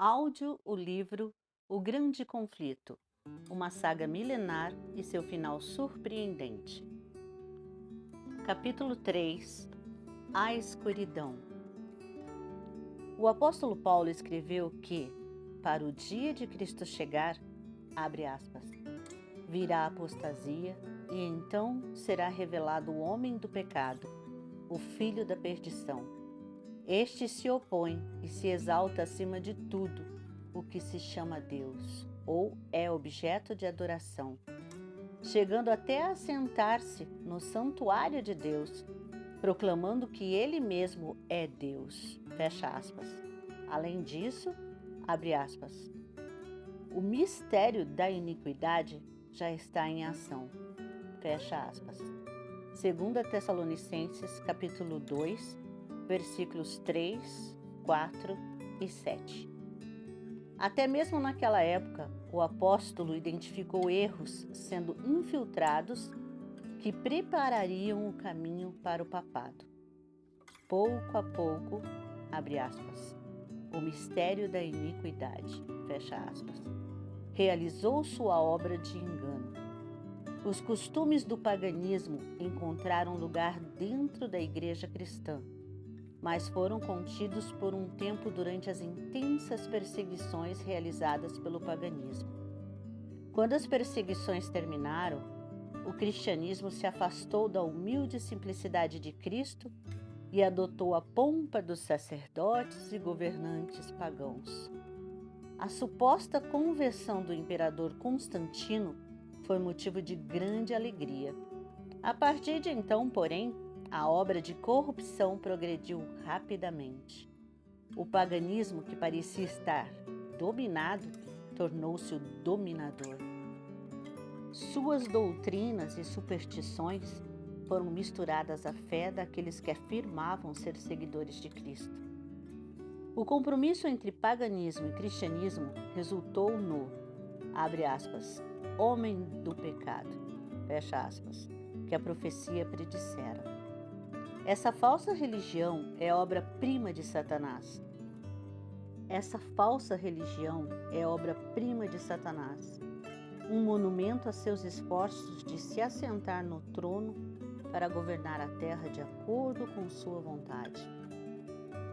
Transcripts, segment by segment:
Áudio o livro O Grande Conflito, uma saga milenar e seu final surpreendente. Capítulo 3. A escuridão. O apóstolo Paulo escreveu que, para o dia de Cristo chegar, abre aspas, virá a apostasia e então será revelado o homem do pecado, o filho da perdição. Este se opõe e se exalta acima de tudo o que se chama Deus ou é objeto de adoração, chegando até a sentar-se no santuário de Deus, proclamando que ele mesmo é Deus. Fecha aspas. Além disso, abre aspas, o mistério da iniquidade já está em ação. Fecha aspas. 2 Tessalonicenses, capítulo 2, versículos 3, 4 e 7. Até mesmo naquela época, o apóstolo identificou erros sendo infiltrados que preparariam o caminho para o papado. Pouco a pouco, abre aspas, o mistério da iniquidade, fecha aspas, realizou sua obra de engano. Os costumes do paganismo encontraram lugar dentro da igreja cristã, mas foram contidos por um tempo durante as intensas perseguições realizadas pelo paganismo. Quando as perseguições terminaram, o cristianismo se afastou da humilde simplicidade de Cristo e adotou a pompa dos sacerdotes e governantes pagãos. A suposta conversão do imperador Constantino foi motivo de grande alegria. A partir de então, porém, a obra de corrupção progrediu rapidamente. O paganismo, que parecia estar dominado, tornou-se o dominador. Suas doutrinas e superstições foram misturadas à fé daqueles que afirmavam ser seguidores de Cristo. O compromisso entre paganismo e cristianismo resultou no, abre aspas, homem do pecado, fecha aspas, que a profecia predissera. Essa falsa religião é obra-prima de Satanás. Um monumento a seus esforços de se assentar no trono para governar a terra de acordo com sua vontade.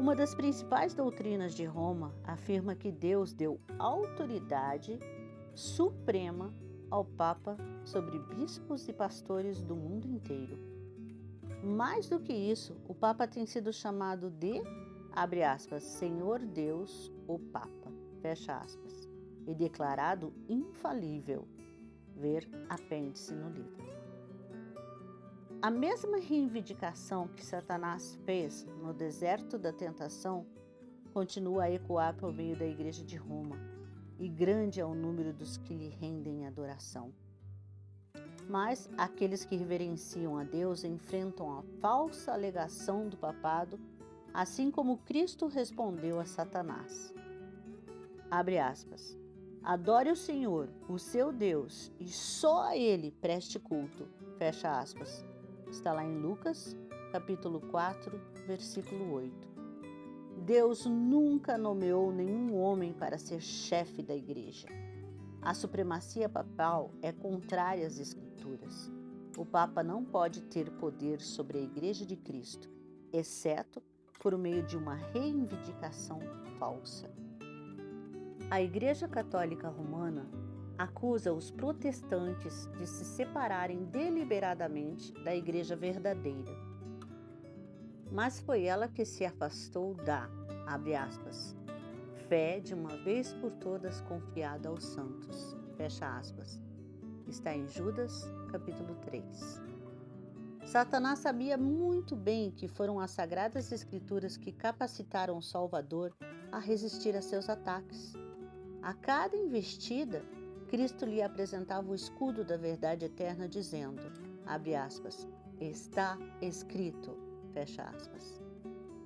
Uma das principais doutrinas de Roma afirma que Deus deu autoridade suprema ao Papa sobre bispos e pastores do mundo inteiro. Mais do que isso, o Papa tem sido chamado de, abre aspas, Senhor Deus, o Papa, fecha aspas, e declarado infalível. Ver apêndice no livro. A mesma reivindicação que Satanás fez no deserto da tentação continua a ecoar por meio da Igreja de Roma, e grande é o número dos que lhe rendem adoração. Mas aqueles que reverenciam a Deus enfrentam a falsa alegação do papado, assim como Cristo respondeu a Satanás. Abre aspas. Adore o Senhor, o seu Deus, e só a Ele preste culto. Fecha aspas. Está lá em Lucas, capítulo 4, versículo 8. Deus nunca nomeou nenhum homem para ser chefe da igreja. A supremacia papal é contrária às Escrituras. O Papa não pode ter poder sobre a Igreja de Cristo, exceto por meio de uma reivindicação falsa. A Igreja Católica Romana acusa os protestantes de se separarem deliberadamente da Igreja verdadeira. Mas foi ela que se afastou da, abre aspas, fé de uma vez por todas confiada aos santos, fecha aspas. Está em Judas, capítulo 3. Satanás sabia muito bem que foram as Sagradas Escrituras que capacitaram o Salvador a resistir a seus ataques. A cada investida, Cristo lhe apresentava o escudo da verdade eterna, dizendo, abre aspas, está escrito, fecha aspas.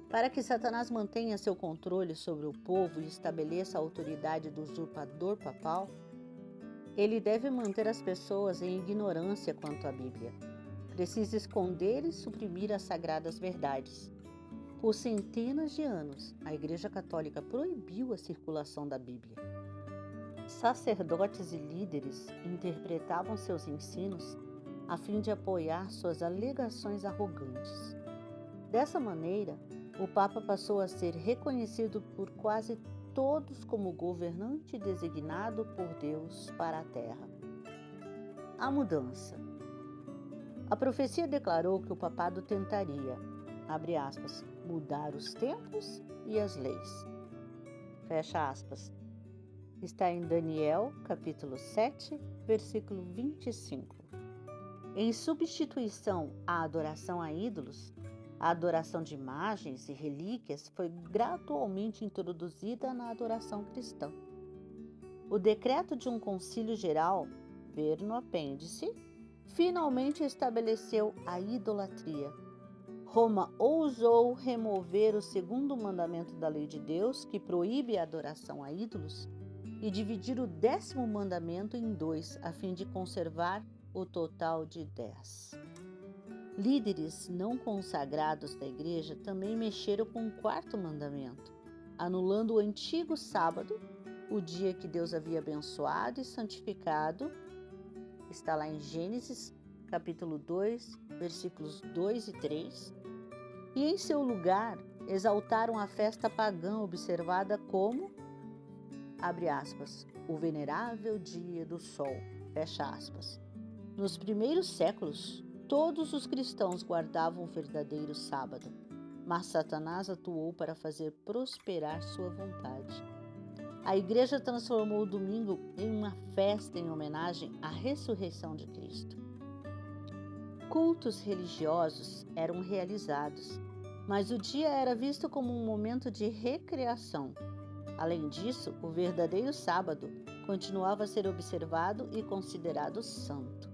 Para que Satanás mantenha seu controle sobre o povo e estabeleça a autoridade do usurpador papal, ele deve manter as pessoas em ignorância quanto à Bíblia. Precisa esconder e suprimir as sagradas verdades. Por centenas de anos, a Igreja Católica proibiu a circulação da Bíblia. Sacerdotes e líderes interpretavam seus ensinos a fim de apoiar suas alegações arrogantes. Dessa maneira, o Papa passou a ser reconhecido por quase todos como governante designado por Deus para a Terra. A mudança. A profecia declarou que o papado tentaria, abre aspas, mudar os tempos e as leis. Fecha aspas. Está em Daniel, capítulo 7, versículo 25. Em substituição à adoração a ídolos, a adoração de imagens e relíquias foi gradualmente introduzida na adoração cristã. O decreto de um concílio geral, ver no apêndice, finalmente estabeleceu a idolatria. Roma ousou remover o segundo mandamento da lei de Deus, que proíbe a adoração a ídolos, e dividir o 10º mandamento em 2, a fim de conservar o total de 10. Líderes não consagrados da igreja também mexeram com o 4º mandamento, anulando o antigo sábado, o dia que Deus havia abençoado e santificado. Está lá em Gênesis, capítulo 2, versículos 2 e 3. E em seu lugar, exaltaram a festa pagã observada como, abre aspas, o venerável dia do sol, fecha aspas. Nos primeiros séculos, todos os cristãos guardavam o verdadeiro sábado, mas Satanás atuou para fazer prosperar sua vontade. A igreja transformou o domingo em uma festa em homenagem à ressurreição de Cristo. Cultos religiosos eram realizados, mas o dia era visto como um momento de recreação. Além disso, o verdadeiro sábado continuava a ser observado e considerado santo.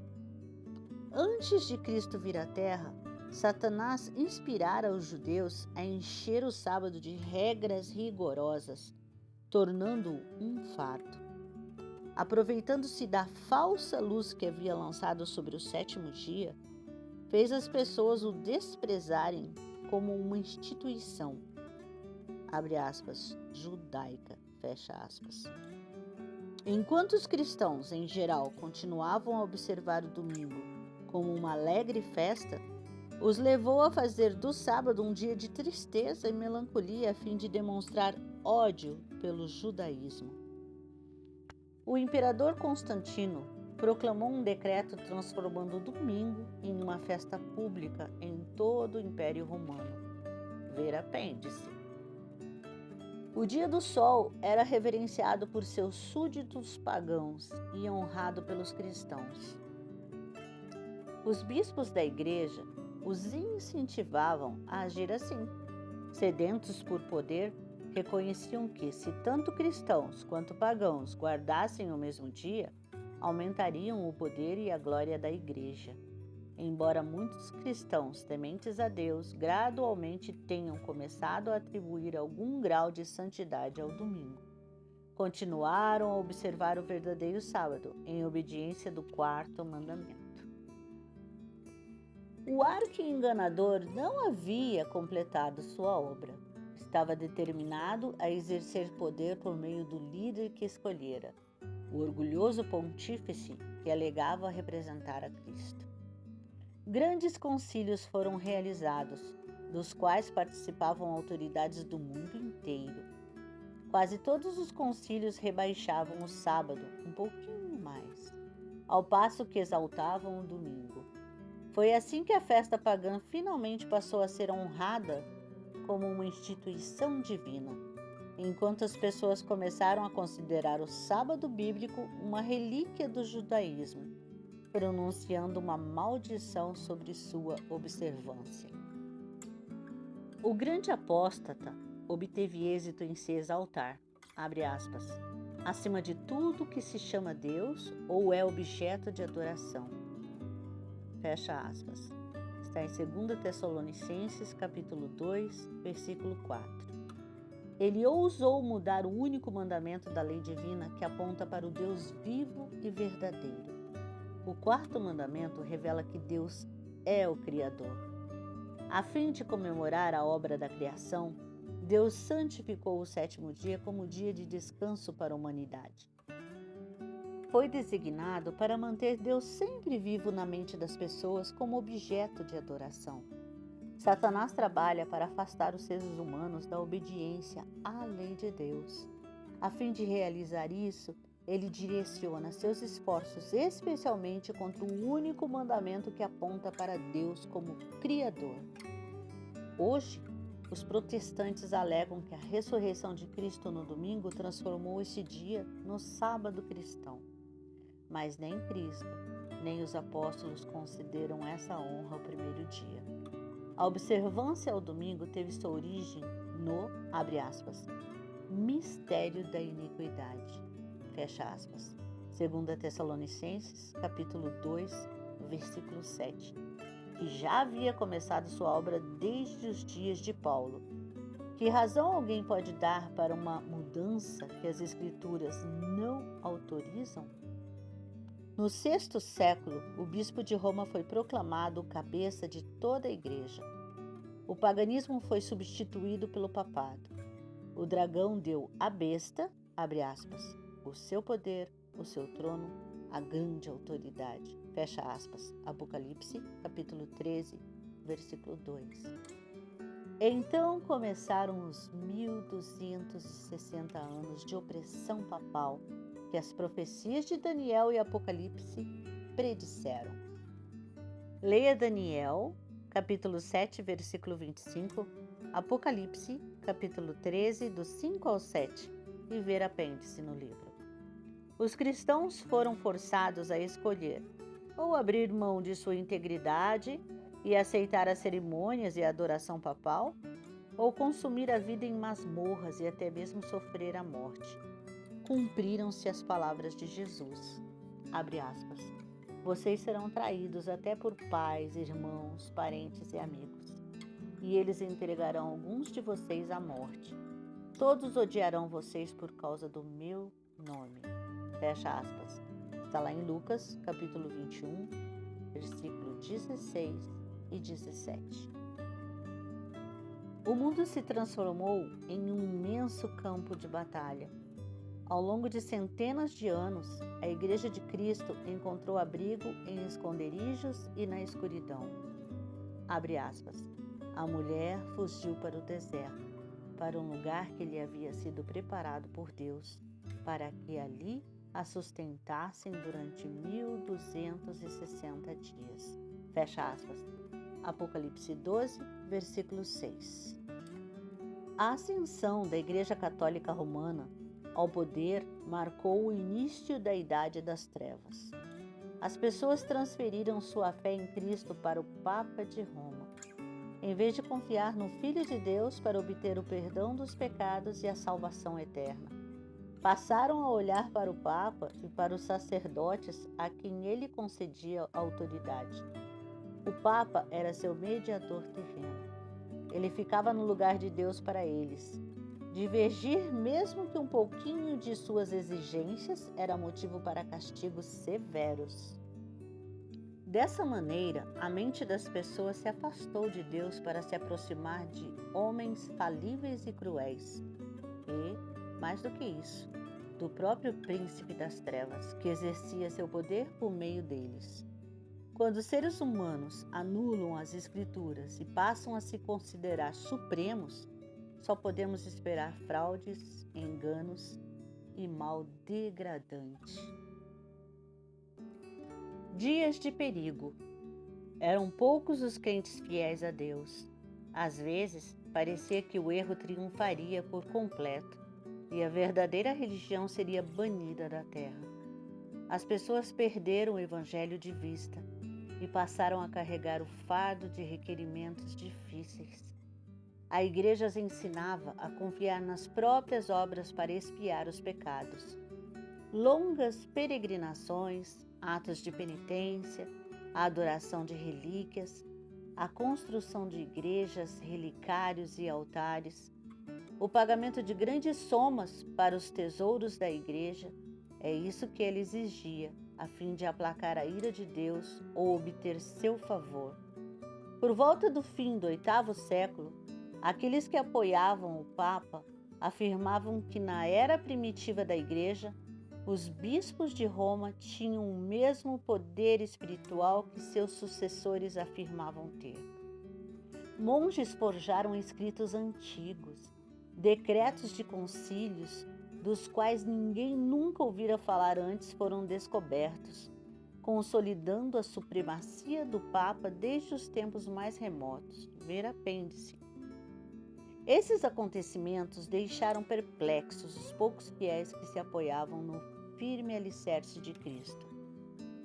Antes de Cristo vir à Terra, Satanás inspirara os judeus a encher o sábado de regras rigorosas, tornando-o um fardo. Aproveitando-se da falsa luz que havia lançado sobre o 7º dia, fez as pessoas o desprezarem como uma instituição, abre aspas, judaica, fecha aspas. Enquanto os cristãos, em geral, continuavam a observar o domingo como uma alegre festa, os levou a fazer do sábado um dia de tristeza e melancolia a fim de demonstrar ódio pelo judaísmo. O imperador Constantino proclamou um decreto transformando o domingo em uma festa pública em todo o Império Romano. Ver apêndice. O dia do sol era reverenciado por seus súditos pagãos e honrado pelos cristãos. Os bispos da igreja os incentivavam a agir assim. Sedentos por poder, reconheciam que, se tanto cristãos quanto pagãos guardassem o mesmo dia, aumentariam o poder e a glória da igreja. Embora muitos cristãos tementes a Deus gradualmente tenham começado a atribuir algum grau de santidade ao domingo, continuaram a observar o verdadeiro sábado em obediência do 4º mandamento. O arqui-enganador não havia completado sua obra. Estava determinado a exercer poder por meio do líder que escolhera, o orgulhoso pontífice que alegava representar a Cristo. Grandes concílios foram realizados, dos quais participavam autoridades do mundo inteiro. Quase todos os concílios rebaixavam o sábado um pouquinho mais, ao passo que exaltavam o domingo. Foi assim que a festa pagã finalmente passou a ser honrada como uma instituição divina, enquanto as pessoas começaram a considerar o sábado bíblico uma relíquia do judaísmo, pronunciando uma maldição sobre sua observância. O grande apóstata obteve êxito em se exaltar, abre aspas, acima de tudo que se chama Deus ou é objeto de adoração. Fecha aspas. Está em 2 Tessalonicenses, capítulo 2, versículo 4. Ele ousou mudar o único mandamento da lei divina que aponta para o Deus vivo e verdadeiro. O 4º mandamento revela que Deus é o Criador. A fim de comemorar a obra da criação, Deus santificou o sétimo dia como dia de descanso para a humanidade. Foi designado para manter Deus sempre vivo na mente das pessoas como objeto de adoração. Satanás trabalha para afastar os seres humanos da obediência à lei de Deus. A fim de realizar isso, ele direciona seus esforços especialmente contra o único mandamento que aponta para Deus como Criador. Hoje, os protestantes alegam que a ressurreição de Cristo no domingo transformou esse dia no sábado cristão. Mas nem Cristo, nem os apóstolos consideram essa honra o primeiro dia. A observância ao domingo teve sua origem no, abre aspas, mistério da iniquidade, fecha aspas. 2 Tessalonicenses, capítulo 2, versículo 7, que já havia começado sua obra desde os dias de Paulo. Que razão alguém pode dar para uma mudança que as Escrituras não autorizam? No sexto século, o bispo de Roma foi proclamado cabeça de toda a igreja. O paganismo foi substituído pelo papado. O dragão deu à besta, abre aspas, o seu poder, o seu trono, a grande autoridade, fecha aspas. Apocalipse, capítulo 13, versículo 2. Então começaram os 1260 anos de opressão papal, que as profecias de Daniel e Apocalipse predisseram. Leia Daniel, capítulo 7, versículo 25, Apocalipse, capítulo 13, do 5 ao 7, e ver apêndice no livro. Os cristãos foram forçados a escolher ou abrir mão de sua integridade e aceitar as cerimônias e a adoração papal, ou consumir a vida em masmorras e até mesmo sofrer a morte. Cumpriram-se as palavras de Jesus, abre aspas, vocês serão traídos até por pais, irmãos, parentes e amigos, e eles entregarão alguns de vocês à morte. Todos odiarão vocês por causa do meu nome, fecha aspas. Está lá em Lucas, capítulo 21, versículo 16 e 17. O mundo se transformou em um imenso campo de batalha. Ao longo de centenas de anos, a Igreja de Cristo encontrou abrigo em esconderijos e na escuridão. Abre aspas. A mulher fugiu para o deserto, para um lugar que lhe havia sido preparado por Deus, para que ali a sustentassem durante 1260 dias. Fecha aspas. Apocalipse 12, versículo 6. A ascensão da Igreja Católica Romana ao poder marcou o início da Idade das Trevas. As pessoas transferiram sua fé em Cristo para o Papa de Roma, em vez de confiar no Filho de Deus para obter o perdão dos pecados e a salvação eterna. Passaram a olhar para o Papa e para os sacerdotes a quem ele concedia autoridade. O Papa era seu mediador terreno. Ele ficava no lugar de Deus para eles. Divergir mesmo que um pouquinho de suas exigências era motivo para castigos severos. Dessa maneira, a mente das pessoas se afastou de Deus para se aproximar de homens falíveis e cruéis. E, mais do que isso, do próprio príncipe das trevas, que exercia seu poder por meio deles. Quando os seres humanos anulam as Escrituras e passam a se considerar supremos, só podemos esperar fraudes, enganos e mal degradante. Dias de perigo. Eram poucos os crentes fiéis a Deus. Às vezes, parecia que o erro triunfaria por completo e a verdadeira religião seria banida da terra. As pessoas perderam o Evangelho de vista e passaram a carregar o fardo de requerimentos difíceis. A igreja as ensinava a confiar nas próprias obras para expiar os pecados. Longas peregrinações, atos de penitência, a adoração de relíquias, a construção de igrejas, relicários e altares, o pagamento de grandes somas para os tesouros da igreja, é isso que ele exigia, a fim de aplacar a ira de Deus ou obter seu favor. Por volta do fim do 8º século, aqueles que apoiavam o Papa afirmavam que na era primitiva da Igreja, os bispos de Roma tinham o mesmo poder espiritual que seus sucessores afirmavam ter. Monges forjaram escritos antigos, decretos de concílios, dos quais ninguém nunca ouvira falar antes, foram descobertos, consolidando a supremacia do Papa desde os tempos mais remotos. Ver apêndice. Esses acontecimentos deixaram perplexos os poucos fiéis que se apoiavam no firme alicerce de Cristo.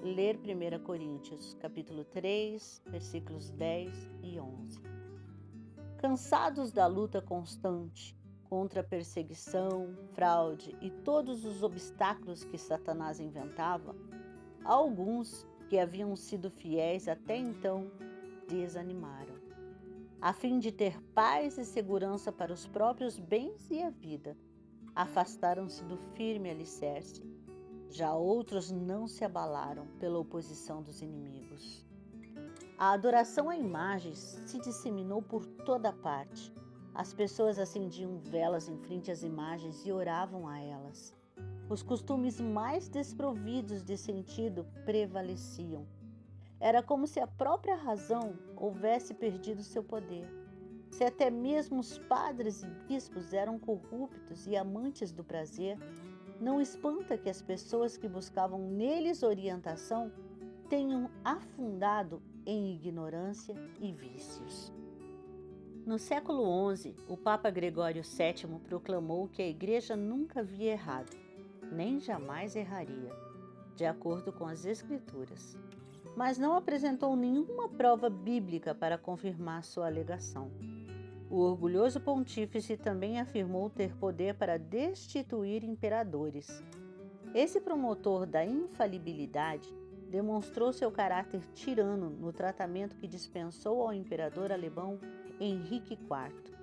Ler 1 Coríntios, capítulo 3, versículos 10 e 11. Cansados da luta constante contra a perseguição, fraude e todos os obstáculos que Satanás inventava, alguns que haviam sido fiéis até então desanimaram. A fim de ter paz e segurança para os próprios bens e a vida, afastaram-se do firme alicerce. Já outros não se abalaram pela oposição dos inimigos. A adoração a imagens se disseminou por toda parte. As pessoas acendiam velas em frente às imagens e oravam a elas. Os costumes mais desprovidos de sentido prevaleciam. Era como se a própria razão houvesse perdido seu poder. Se até mesmo os padres e bispos eram corruptos e amantes do prazer, não espanta que as pessoas que buscavam neles orientação tenham afundado em ignorância e vícios. No século XI, o Papa Gregório VII proclamou que a Igreja nunca havia errado, nem jamais erraria, de acordo com as Escrituras, mas não apresentou nenhuma prova bíblica para confirmar sua alegação. O orgulhoso pontífice também afirmou ter poder para destituir imperadores. Esse promotor da infalibilidade demonstrou seu caráter tirano no tratamento que dispensou ao imperador alemão Henrique IV.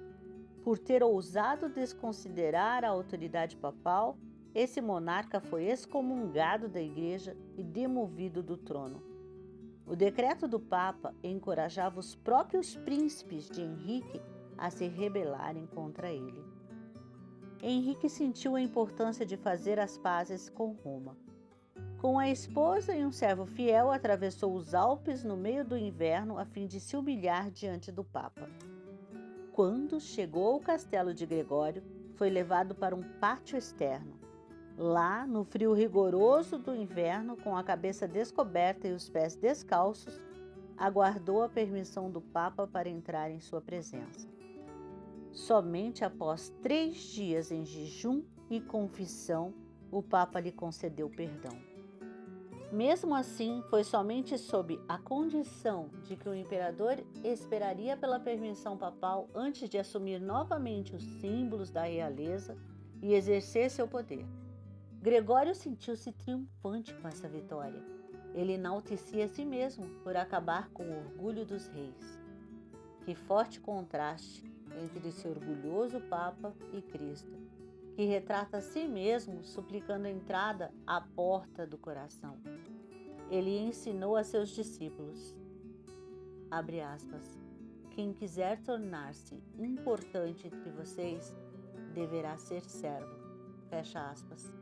Por ter ousado desconsiderar a autoridade papal, esse monarca foi excomungado da Igreja e demovido do trono. O decreto do Papa encorajava os próprios príncipes de Henrique a se rebelarem contra ele. Henrique sentiu a importância de fazer as pazes com Roma. Com a esposa e um servo fiel, atravessou os Alpes no meio do inverno a fim de se humilhar diante do Papa. Quando chegou ao castelo de Gregório, foi levado para um pátio externo. Lá, no frio rigoroso do inverno, com a cabeça descoberta e os pés descalços, aguardou a permissão do Papa para entrar em sua presença. Somente após 3 dias em jejum e confissão, o Papa lhe concedeu perdão. Mesmo assim, foi somente sob a condição de que o imperador esperaria pela permissão papal antes de assumir novamente os símbolos da realeza e exercer seu poder. Gregório sentiu-se triunfante com essa vitória. Ele enaltecia a si mesmo por acabar com o orgulho dos reis. Que forte contraste entre esse orgulhoso Papa e Cristo, que retrata a si mesmo suplicando a entrada à porta do coração. Ele ensinou a seus discípulos, abre aspas, quem quiser tornar-se importante entre vocês, deverá ser servo, fecha aspas.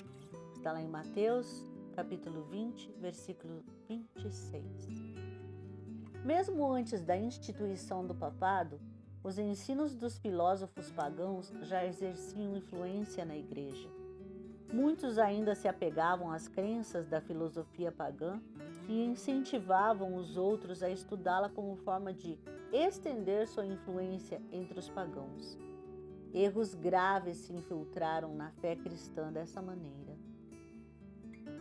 Está lá em Mateus, capítulo 20, versículo 26. Mesmo antes da instituição do papado, os ensinos dos filósofos pagãos já exerciam influência na Igreja. Muitos ainda se apegavam às crenças da filosofia pagã e incentivavam os outros a estudá-la como forma de estender sua influência entre os pagãos. Erros graves se infiltraram na fé cristã dessa maneira.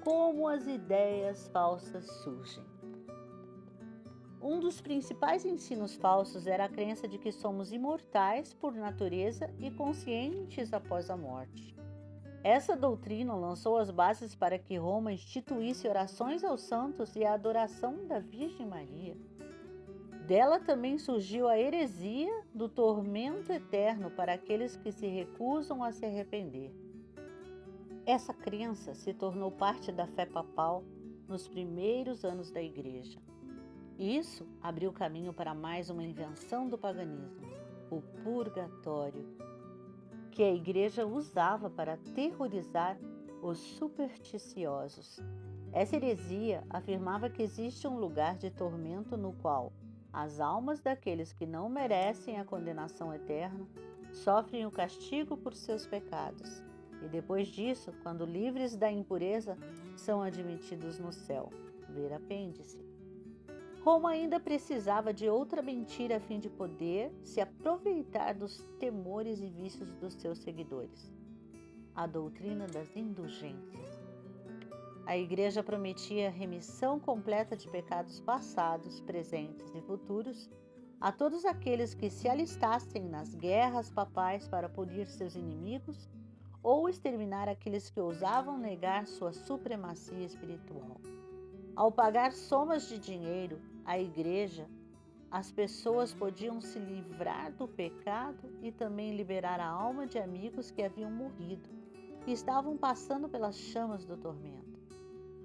Como as ideias falsas surgem? Um dos principais ensinos falsos era a crença de que somos imortais por natureza e conscientes após a morte. Essa doutrina lançou as bases para que Roma instituísse orações aos santos e a adoração da Virgem Maria. Dela também surgiu a heresia do tormento eterno para aqueles que se recusam a se arrepender. Essa crença se tornou parte da fé papal nos primeiros anos da Igreja. Isso abriu caminho para mais uma invenção do paganismo, o purgatório, que a Igreja usava para aterrorizar os supersticiosos. Essa heresia afirmava que existe um lugar de tormento no qual as almas daqueles que não merecem a condenação eterna sofrem o castigo por seus pecados, e depois disso, quando livres da impureza, são admitidos no céu. Ver apêndice. Roma ainda precisava de outra mentira a fim de poder se aproveitar dos temores e vícios dos seus seguidores: a doutrina das indulgências. A Igreja prometia remissão completa de pecados passados, presentes e futuros a todos aqueles que se alistassem nas guerras papais para punir seus inimigos ou exterminar aqueles que ousavam negar sua supremacia espiritual. Ao pagar somas de dinheiro à Igreja, as pessoas podiam se livrar do pecado e também liberar a alma de amigos que haviam morrido e estavam passando pelas chamas do tormento.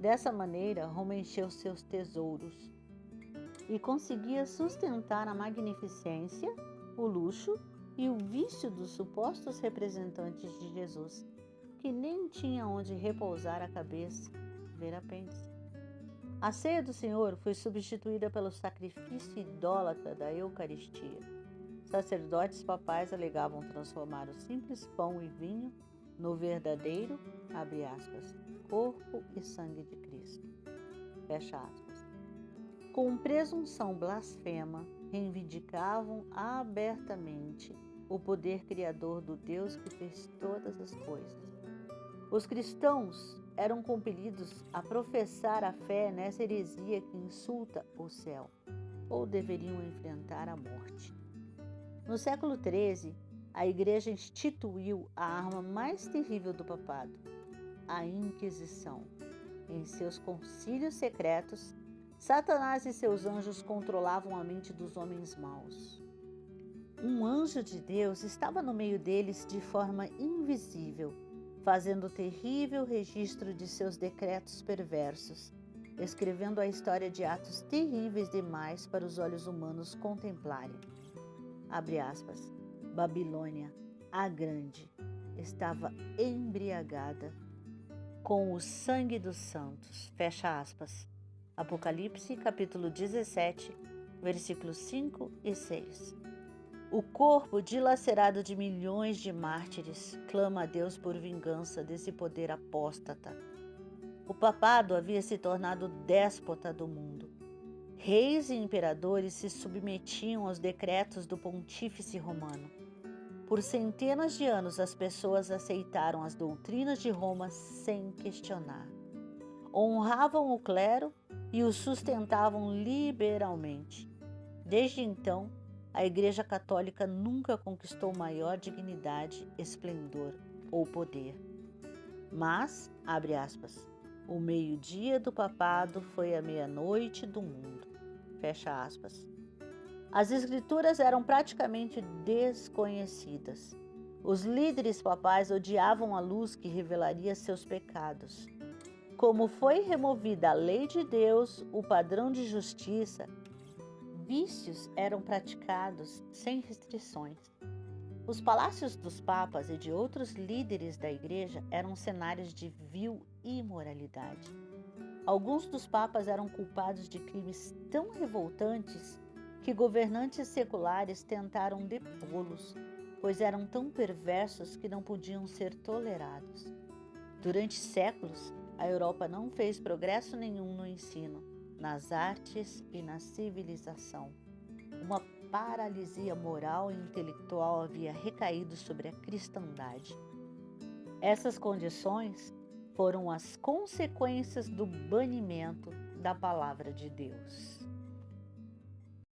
Dessa maneira, Roma encheu seus tesouros e conseguia sustentar a magnificência, o luxo e o vício dos supostos representantes de Jesus, que nem tinha onde repousar a cabeça. Ver apêndice. A ceia do Senhor foi substituída pelo sacrifício idólatra da Eucaristia. Sacerdotes papais alegavam transformar o simples pão e vinho no verdadeiro, abre aspas, corpo e sangue de Cristo, fecha aspas. Com presunção blasfema, reivindicavam abertamente o poder criador do Deus que fez todas as coisas. Os cristãos eram compelidos a professar a fé nessa heresia que insulta o céu, ou deveriam enfrentar a morte. No século XIII, a Igreja instituiu a arma mais terrível do papado, a Inquisição. Em seus concílios secretos, Satanás e seus anjos controlavam a mente dos homens maus. Um anjo de Deus estava no meio deles de forma invisível, fazendo terrível registro de seus decretos perversos, escrevendo a história de atos terríveis demais para os olhos humanos contemplarem. Abre aspas. Babilônia, a Grande, estava embriagada com o sangue dos santos. Fecha aspas. Apocalipse, capítulo 17, versículos 5 e 6. O corpo dilacerado de milhões de mártires clama a Deus por vingança desse poder apóstata. O papado havia se tornado déspota do mundo. Reis e imperadores se submetiam aos decretos do pontífice romano. Por centenas de anos, as pessoas aceitaram as doutrinas de Roma sem questionar. Honravam o clero e o sustentavam liberalmente. Desde então, a Igreja Católica nunca conquistou maior dignidade, esplendor ou poder. Mas, abre aspas, o meio-dia do papado foi a meia-noite do mundo. Fecha aspas. As escrituras eram praticamente desconhecidas. Os líderes papais odiavam a luz que revelaria seus pecados. Como foi removida a lei de Deus, o padrão de justiça, vícios eram praticados sem restrições. Os palácios dos papas e de outros líderes da igreja eram cenários de vil imoralidade. Alguns dos papas eram culpados de crimes tão revoltantes que governantes seculares tentaram depô-los, pois eram tão perversos que não podiam ser tolerados. Durante séculos, a Europa não fez progresso nenhum no ensino, nas artes e na civilização. Uma paralisia moral e intelectual havia recaído sobre a cristandade. Essas condições foram as consequências do banimento da palavra de Deus.